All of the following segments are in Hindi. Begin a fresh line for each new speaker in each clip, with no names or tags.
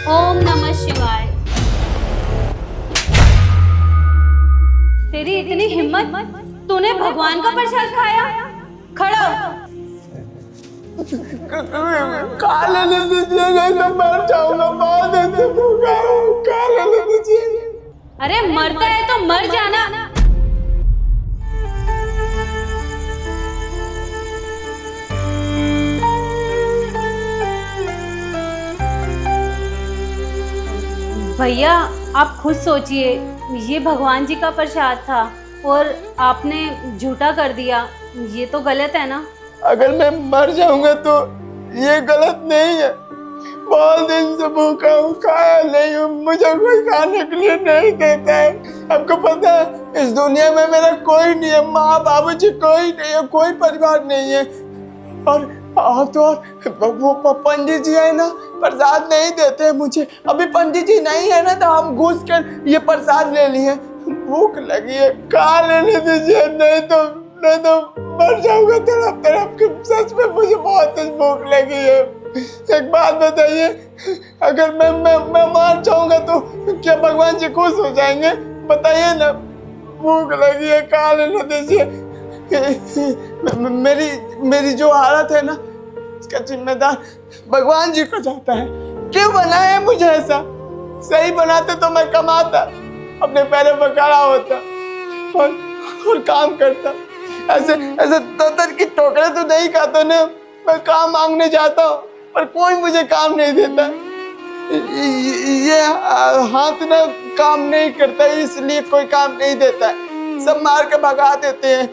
ओम नमः शिवाय। तेरी इतनी हिम्मत, तूने भगवान का प्रसाद खाया? खड़ा हो।
खा लेने दीजिए, नहीं तो मर जाऊंगा। बहुत दिन से भूखा हूँ, खा लेने दीजिए।
अरे मरता है तो मर जाना। भैया आप खुद सोचिए, ये भगवान जी का प्रसाद था और आपने झूठा कर दिया, ये तो गलत है ना।
अगर मैं मर जाऊंगा तो ये गलत नहीं है। बहुत दिन से भूखा हूँ, खाया नहीं हूँ, मुझे कोई खाने के लिए नहीं देता है। आपको पता है इस दुनिया में मेरा कोई नहीं है, माँ बाबूजी कोई नहीं है, कोई परिवार नहीं है। और तो वो पंडित जी है ना, प्रसाद नहीं देते मुझे। अभी पंडित जी नहीं है ना, तो हम घुस कर ये प्रसाद ले लिए। भूख लगी है, खा लेने दीजिए, नहीं तो मर जाऊंगा तड़प तड़प के। सच में मुझे बहुत तेज भूख लगी है। एक बात बताइए, अगर मैं मार जाऊंगा तो क्या भगवान जी खुश हो जाएंगे? बताइए ना। भूख लगी है, खा लेने दीजिए। मेरी जो हालत है ना, इसका जिम्मेदार भगवान जी को जाता है। क्यों बनाया है मुझे ऐसा? सही बनाते तो मैं कमाता, अपने पैरों पर खड़ा होता और काम करता। ऐसे दर की ठोकरें तो नहीं खाता ना। मैं काम मांगने जाता हूँ पर कोई मुझे काम नहीं देता। ये हाथ ना काम नहीं करता, इसलिए कोई काम नहीं देता है। सब मार के भगा देते हैं।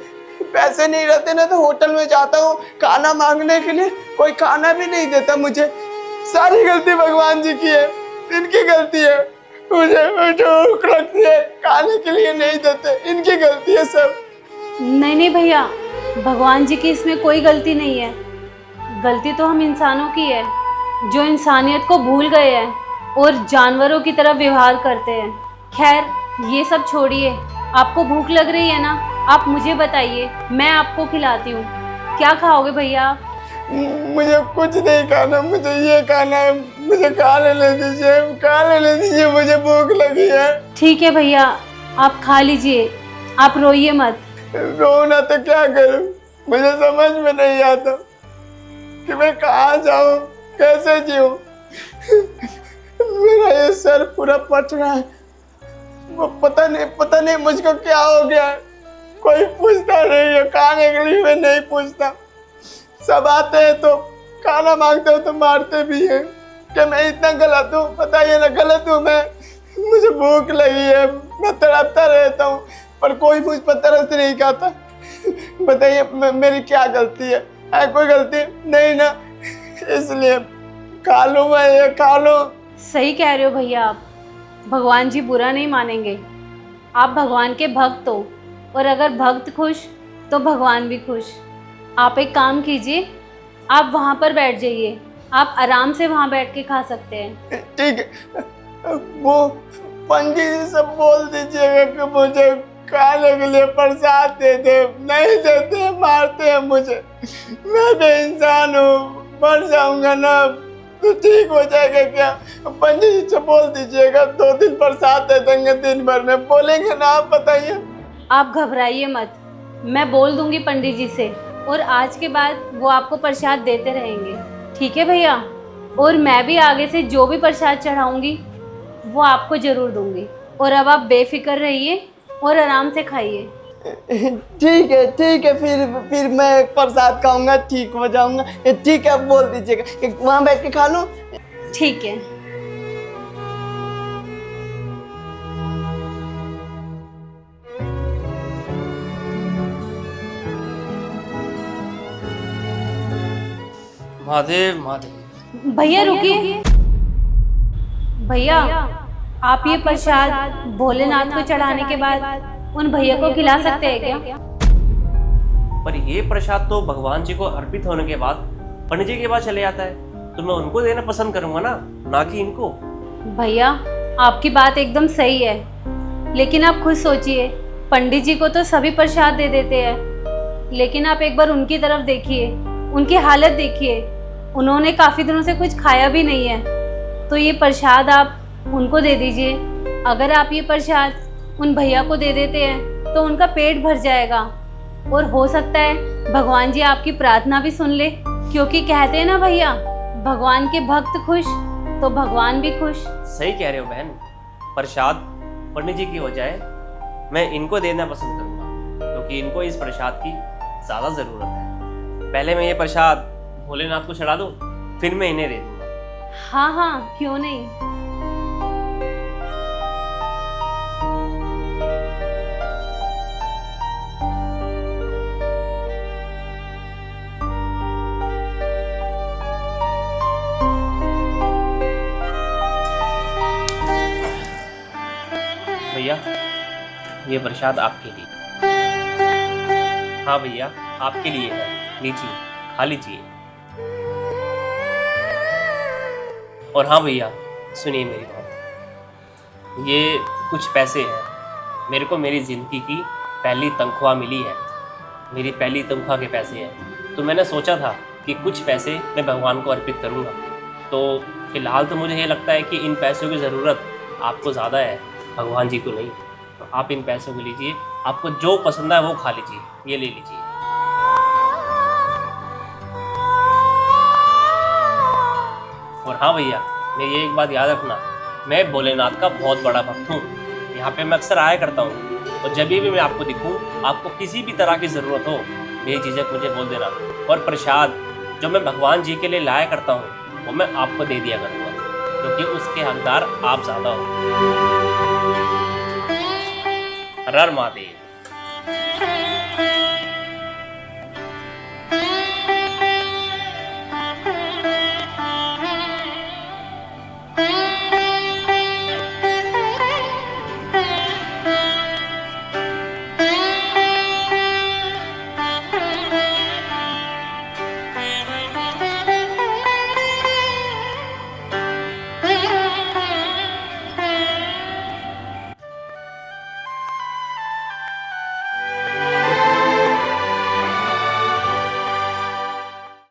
पैसे नहीं रहते ना तो होटल में जाता हूँ खाना मांगने के लिए, कोई खाना भी नहीं देता मुझे। सारी गलती भगवान जी की है, इनकी गलती है। मुझे भूख लगती है, खाने के लिए नहीं देते, इनकी गलती है सब।
नहीं भैया, भगवान जी की इसमें कोई गलती नहीं है। गलती तो हम इंसानों की है, जो इंसानियत को भूल गए हैं और जानवरों की तरह व्यवहार करते हैं। खैर ये सब छोड़िए, आपको भूख लग रही है ना, आप मुझे बताइए, मैं आपको खिलाती हूँ। क्या खाओगे भैया आप?
मुझे कुछ नहीं खाना, मुझे ये खाना है। मुझे खा लेने दीजिए, मुझे भूख लगी है।
ठीक है भैया, आप खा लीजिए, आप रोइए मत।
रोना तो क्या करूं, मुझे समझ में नहीं आता कि मैं कहाँ जाऊं, कैसे जीऊं। मेरा ये सर पूरा पट रहा है। वो पता नहीं मुझको क्या हो गया है। कोई पूछता नहीं है, खाने के लिए मैं नहीं पूछता। सब आते हैं तो खाना मांगते हो तो मारते भी हैं। कि मैं इतना गलत हूँ? बताइए ना, गलत हूँ मैं? मुझे भूख लगी है, मैं तड़पता रहता हूँ पर कोई मुझ पर तरस नहीं खाता। बताइए मेरी क्या गलती है? कोई गलती नहीं ना, इसलिए खा लूँ मैं, ये खा लूँ।
सही कह रहे हो भैया आप, भगवान जी बुरा नहीं मानेंगे। आप भगवान के भक्त हो और अगर भक्त खुश तो भगवान भी खुश। आप एक काम कीजिए, आप वहाँ पर बैठ जाइए, आप आराम से वहाँ बैठ के खा सकते हैं।
ठीक है, वो पंडित जी से बोल दीजिएगा कि मुझे खाने के लिए प्रसाद दे दे। नहीं देते, मारते हैं मुझे। मैं भी इंसान हूँ, मर जाऊंगा ना तो ठीक हो जाएगा क्या? पंडित जी से बोल दीजिएगा, 2 दिन प्रसाद दे देंगे, दिन भर में बोलेंगे ना। आप बताइए।
आप घबराइए मत, मैं बोल दूंगी पंडित जी से और आज के बाद वो आपको प्रसाद देते रहेंगे। ठीक है भैया? और मैं भी आगे से जो भी प्रसाद चढ़ाऊंगी वो आपको ज़रूर दूंगी। और अब आप बेफिक्र रहिए और आराम से खाइए।
ठीक है, फिर मैं प्रसाद खाऊंगा, ठीक हो जाऊंगा। ठीक है, आप बोल दीजिएगा, वहाँ बैठ के खा लूँ।
ठीक है।
महादेव महादेव।
भैया रुकिए। भैया आप ये प्रसाद भोलेनाथ को चढ़ाने के बाद उन भैया को खिला सकते हैं क्या?
पर ये प्रसाद तो भगवान जी को अर्पित होने के बाद पंडित जी के पास चले जाता है, तो मैं उनको देना पसंद करूंगा ना कि इनको।
भैया आपकी बात एकदम सही है, लेकिन आप खुद सोचिए, पंडित जी को तो सभी प्रसाद दे देते हैं, लेकिन आप एक बार उनकी तरफ देखिए, उनकी हालत देखिए। उन्होंने काफ़ी दिनों से कुछ खाया भी नहीं है तो ये प्रसाद आप उनको दे दीजिए। अगर आप ये प्रसाद उन भैया को दे देते हैं तो उनका पेट भर जाएगा और हो सकता है भगवान जी आपकी प्रार्थना भी सुन ले, क्योंकि कहते हैं ना भैया, भगवान के भक्त खुश तो भगवान भी खुश।
सही कह रहे हो बहन। प्रसाद पंडित जी की बजाय मैं इनको देना पसंद करूँगा, क्योंकि इनको इस प्रसाद की ज़्यादा ज़रूरत है। पहले मैं ये प्रसाद भोलेनाथ को चढ़ा दूँ, फिर मैं इन्हें दे दूँगा।
हाँ हाँ, क्यों नहीं।
भैया ये प्रसाद आपके लिए। हाँ भैया आपके लिए है, लीजिए खा लीजिए। और हाँ भैया सुनिए मेरी बात, ये कुछ पैसे हैं, मेरे को मेरी ज़िंदगी की पहली तनख्वाह मिली है, मेरी पहली तनख्वाह के पैसे हैं। तो मैंने सोचा था कि कुछ पैसे मैं भगवान को अर्पित करूँगा। तो फिलहाल तो मुझे ये लगता है कि इन पैसों की ज़रूरत आपको ज़्यादा है, भगवान जी को नहीं। तो आप इन पैसों को लीजिए, आपको जो पसंद है वो खा लीजिए, ये ले लीजिए। और हाँ भैया मैं ये एक बात याद रखना, मैं भोलेनाथ का बहुत बड़ा भक्त हूँ। यहाँ पे मैं अक्सर आया करता हूँ, और जब भी मैं आपको दिखूँ, आपको किसी भी तरह की ज़रूरत हो, बेझिझक मुझे बोल देना। और प्रसाद जो मैं भगवान जी के लिए लाया करता हूँ वो मैं आपको दे दिया करूँगा, क्योंकि उसके हकदार आप ज़्यादा हो। हर हर महादेव।